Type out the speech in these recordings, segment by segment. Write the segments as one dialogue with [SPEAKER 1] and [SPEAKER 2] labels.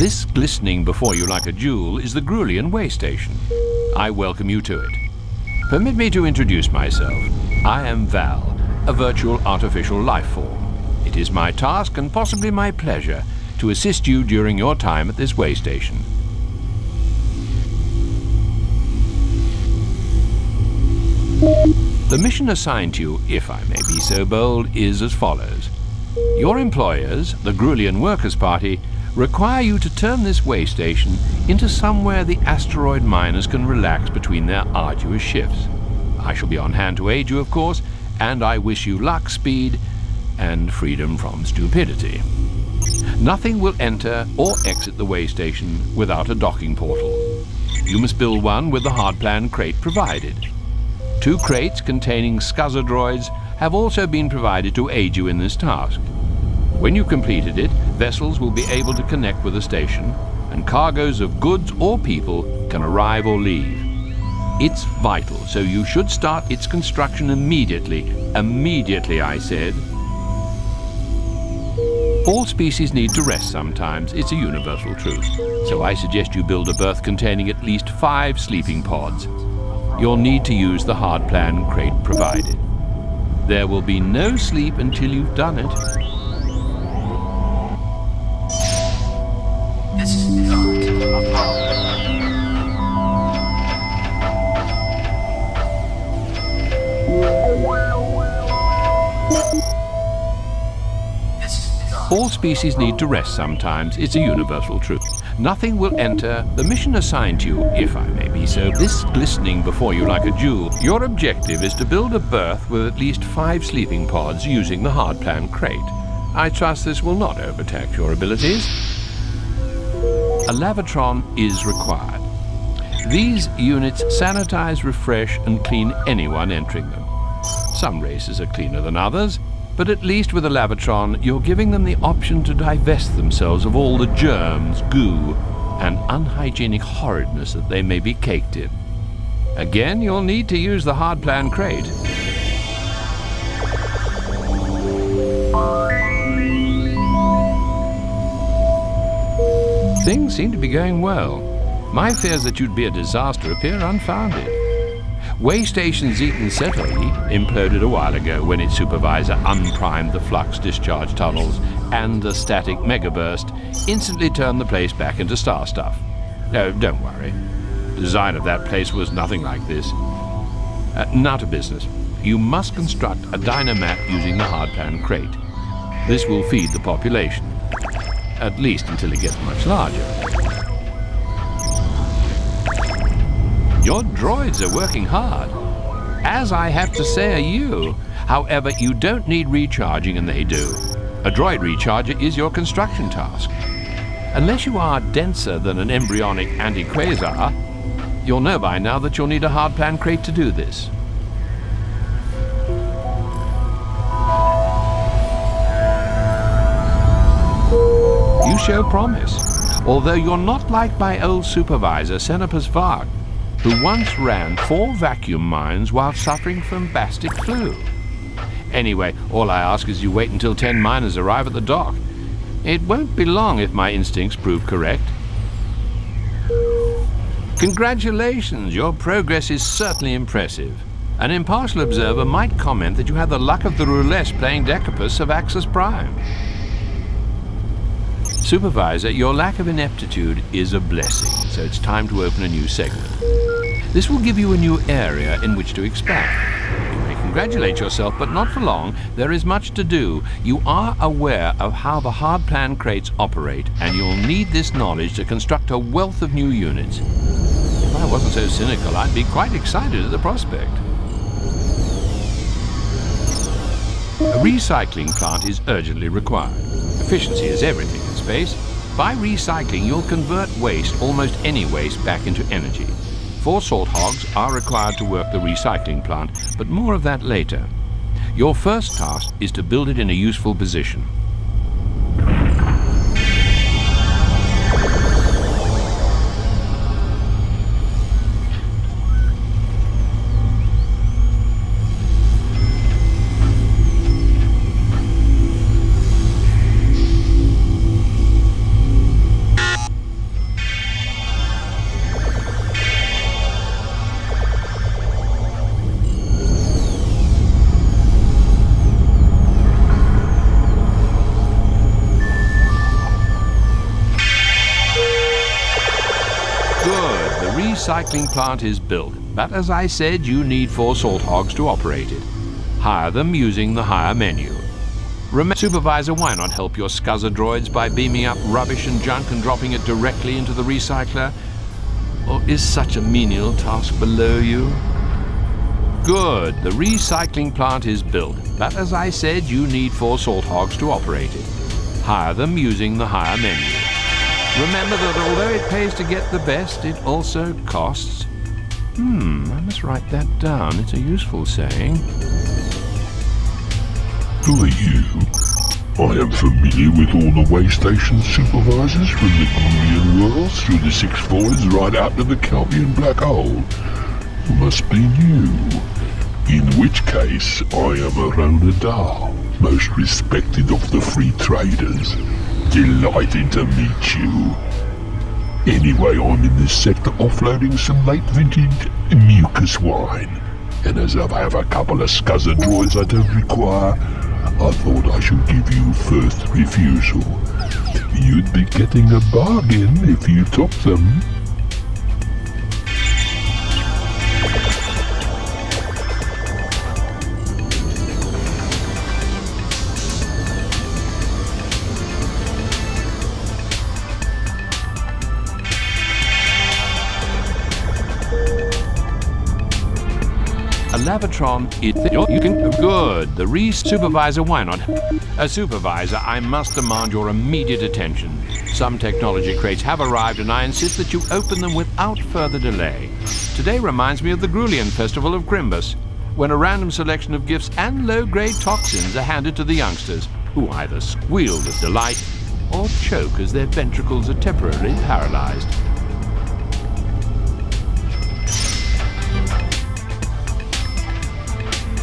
[SPEAKER 1] This glistening before you like a jewel is the Groulien way station. I welcome you to it. Permit me to introduce myself. I am Val, a virtual artificial life form. It is my task and possibly my pleasure to assist you during your time at this way station. The mission assigned to you, if I may be so bold, is as follows. Your employers, the Groulien Workers' Party, require you to turn this way station into somewhere the asteroid miners can relax between their arduous shifts. I shall be on hand to aid you, of course, and I wish you luck, speed, and freedom from stupidity. Nothing will enter or exit the way station without a docking portal. You must build one with the hard plan crate provided. 2 crates containing scuzzer droids have also been provided to aid you in this task. When you've completed it, vessels will be able to connect with the station, and cargoes of goods or people can arrive or leave. It's vital, so you should start its construction immediately. Immediately, I said. All species need to rest sometimes. It's a universal truth. So I suggest you build a berth containing at least 5 sleeping pods. You'll need to use the hard plan crate provided. There will be no sleep until you've done it.
[SPEAKER 2] This is not a problem.
[SPEAKER 1] All species need to rest sometimes. It's a universal truth. Nothing will enter the mission assigned to you, if I may be so, this glistening before you like a jewel. Your objective is to build a berth with at least 5 sleeping pods using the hard plan crate. I trust this will not overtax your abilities. A lavatron is required. These units sanitize, refresh, and clean anyone entering them. Some races are cleaner than others, but at least with a lavatron, you're giving them the option to divest themselves of all the germs, goo, and unhygienic horridness that they may be caked in. Again, you'll need to use the hard plan crate. Things seem to be going well. My fears that you'd be a disaster appear unfounded. Way Station Zeton Setoi imploded a while ago when its supervisor unprimed the flux discharge tunnels, and the static megaburst instantly turned the place back into star stuff. No, don't worry. The design of that place was nothing like this. Now to business. You must construct a dynamap using the hard plan crate. This will feed the population, at least until it gets much larger. Your droids are working hard, as I have to say are you. However, you don't need recharging, and they do. A droid recharger is your construction task. Unless you are denser than an embryonic anti-quasar, you'll know by now that you'll need a hard plan crate to do this. You show promise, although you're not like my old supervisor, Senopus Varg, who once ran 4 vacuum mines while suffering from bastic flu. Anyway, all I ask is you wait until 10 miners arrive at the dock. It won't be long if my instincts prove correct. Congratulations, your progress is certainly impressive. An impartial observer might comment that you had the luck of the roulette playing Decapus of Axis Prime. Supervisor, your lack of ineptitude is a blessing, so it's time to open a new segment. This will give you a new area in which to expand. You may congratulate yourself, but not for long. There is much to do. You are aware of how the hard plan crates operate, and you'll need this knowledge to construct a wealth of new units. If I wasn't so cynical, I'd be quite excited at the prospect. A recycling plant is urgently required. Efficiency is everything in space. By recycling, you'll convert waste, almost any waste, back into energy. 4 salt hogs are required to work the recycling plant, but more of that later. Your first task is to build it in a useful position. recycling plant is built, but as I said, you need 4 salt hogs to operate it. Hire them using the hire menu. Supervisor, why not help your scuzzer droids by beaming up rubbish and junk and dropping it directly into the recycler? Or is such a menial task below you? Good, the recycling plant is built, but as I said, you need 4 salt hogs to operate it. Hire them using the hire menu. Remember that although it pays to get the best, it also costs. I must write that down. It's a useful saying.
[SPEAKER 3] Who are you? I am familiar with all the way station supervisors from the Groulien worlds through the 6 voids right out to the Kelpian black hole. Must be new. In which case, I am a Ronadar, most respected of the free traders. Delighted to meet you. Anyway, I'm in this sector offloading some late vintage mucus wine. And as I have a couple of scuzzer droids I don't require, I thought I should give you first refusal. You'd be getting a bargain if you took them.
[SPEAKER 1] A Lavatron, you can... Good. The supervisor, why not? A supervisor, I must demand your immediate attention. Some technology crates have arrived and I insist that you open them without further delay. Today reminds me of the Groulien festival of Grimbus, when a random selection of gifts and low-grade toxins are handed to the youngsters, who either squeal with delight or choke as their ventricles are temporarily paralyzed.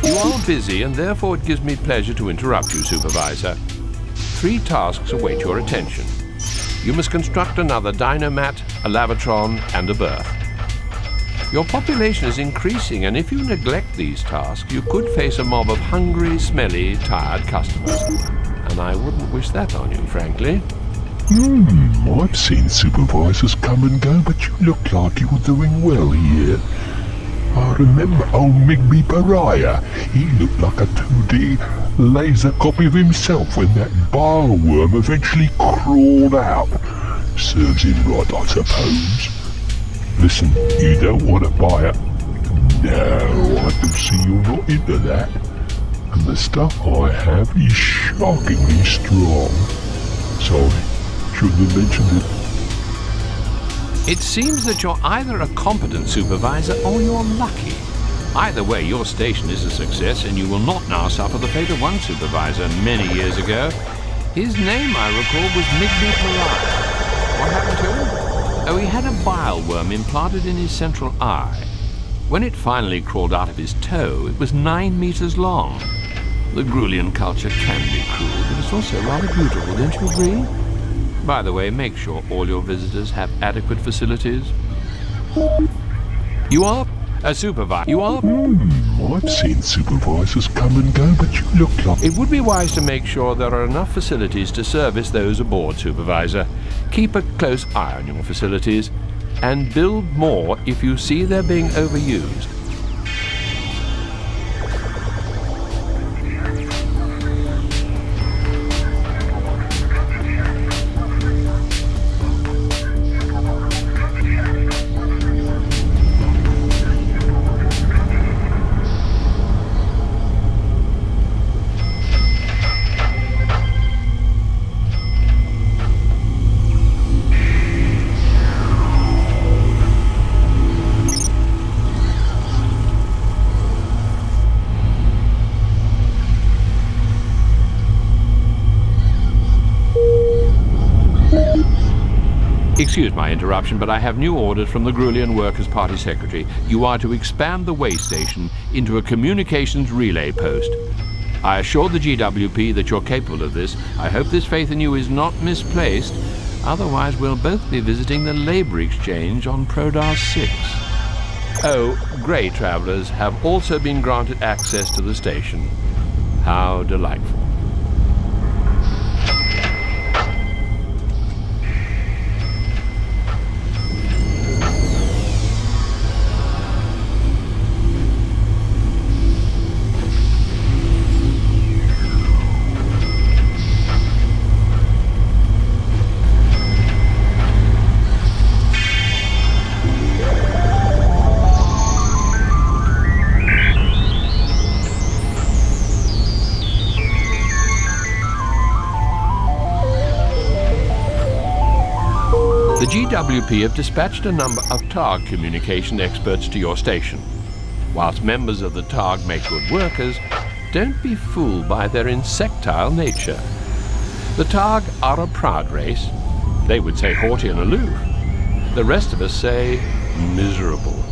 [SPEAKER 1] You are busy, and therefore it gives me pleasure to interrupt you, Supervisor. 3 tasks await your attention. You must construct another Dynomat, a Lavatron, and a berth. Your population is increasing, and if you neglect these tasks, you could face a mob of hungry, smelly, tired customers. And I wouldn't wish that on you, frankly.
[SPEAKER 3] I've seen supervisors come and go, but you look like you're doing well here. I remember old Migby Pariah. He looked like a 2D laser copy of himself when that bile worm eventually crawled out. Serves him right, I suppose. Listen, you don't want to buy it? No, I can see you're not into that. And the stuff I have is shockingly strong. Sorry, shouldn't have mentioned it.
[SPEAKER 1] It seems that you're either a competent supervisor or you're lucky. Either way, your station is a success and you will not now suffer the fate of one supervisor many years ago. His name, I recall, was Migby Pariah. What happened to him? Oh, he had a bile worm implanted in his central eye. When it finally crawled out of his toe, it was 9 meters long. The Groulien culture can be cruel, but it's also rather beautiful, don't you agree? By the way, make sure all your visitors have adequate facilities. You are a supervisor. You are...
[SPEAKER 3] I've seen supervisors come and go, but you look like...
[SPEAKER 1] It would be wise to make sure there are enough facilities to service those aboard, Supervisor. Keep a close eye on your facilities, and build more if you see they're being overused. Excuse my interruption, but I have new orders from the Groulien Workers' Party Secretary. You are to expand the way station into a communications relay post. I assure the GWP that you're capable of this. I hope this faith in you is not misplaced. Otherwise, we'll both be visiting the labor exchange on Prodar 6. Oh, grey travellers have also been granted access to the station. How delightful. GWP have dispatched a number of TARG communication experts to your station. Whilst members of the TARG make good workers, don't be fooled by their insectile nature. The TARG are a proud race. They would say haughty and aloof. The rest of us say miserable.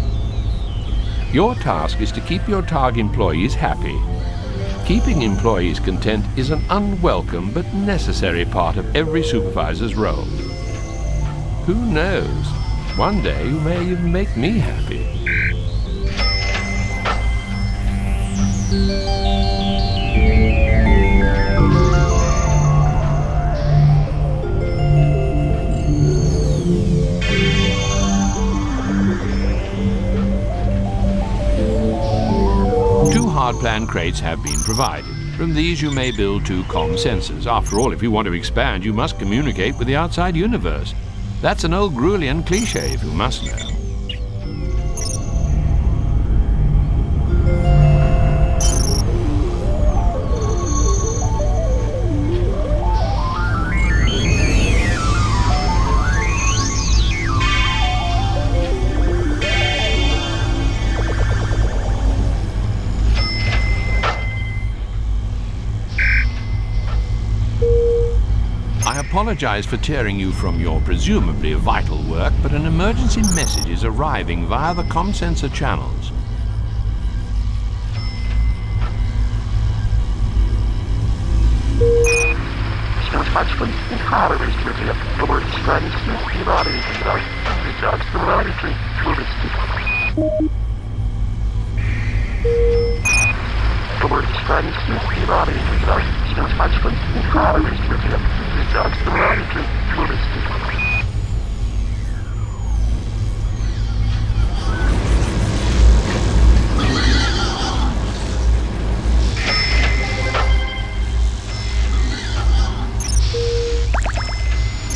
[SPEAKER 1] Your task is to keep your TARG employees happy. Keeping employees content is an unwelcome but necessary part of every supervisor's role. Who knows? One day you may even make me happy. Two hard-plan crates have been provided. From these you may build 2 comm sensors. After all, if you want to expand, you must communicate with the outside universe. That's an old Groulien cliché, if you must know. I apologize for tearing you from your presumably vital work, but an emergency message is arriving via the comm sensor channels.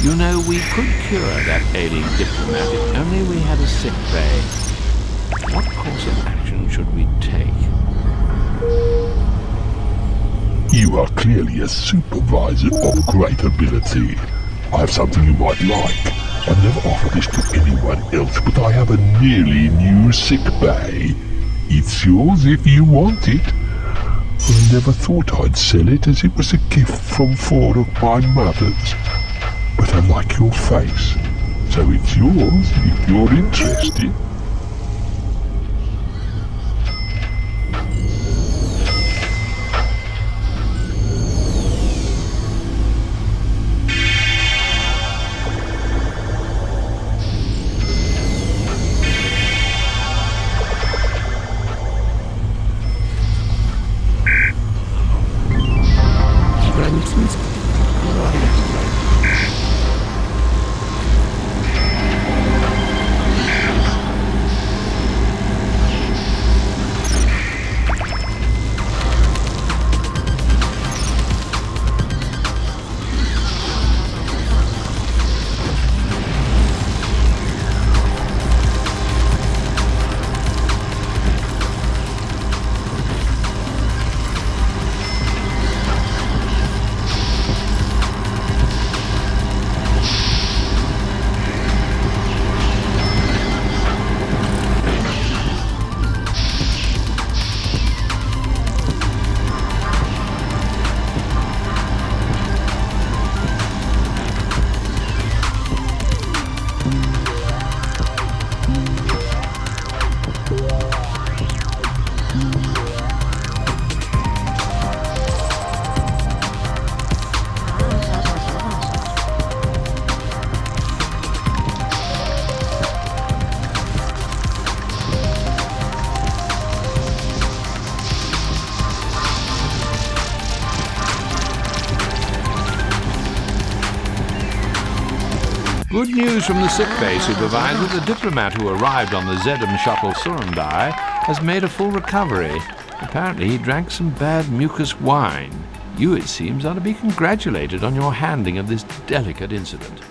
[SPEAKER 1] You know, we could cure that ailing diplomat if only we had a sick bay. What course of action should we take?
[SPEAKER 3] You are clearly a supervisor of great ability. I have something you might like. I've never offered this to anyone else, but I have a nearly new sick bay. It's yours if you want it. I never thought I'd sell it, as it was a gift from 4 of my mothers. But I like your face, so it's yours if you're interested.
[SPEAKER 1] Good news from the sickbay supervisor. The diplomat who arrived on the Zedum shuttle Surundai has made a full recovery. Apparently he drank some bad mucus wine. You, it seems, are to be congratulated on your handling of this delicate incident.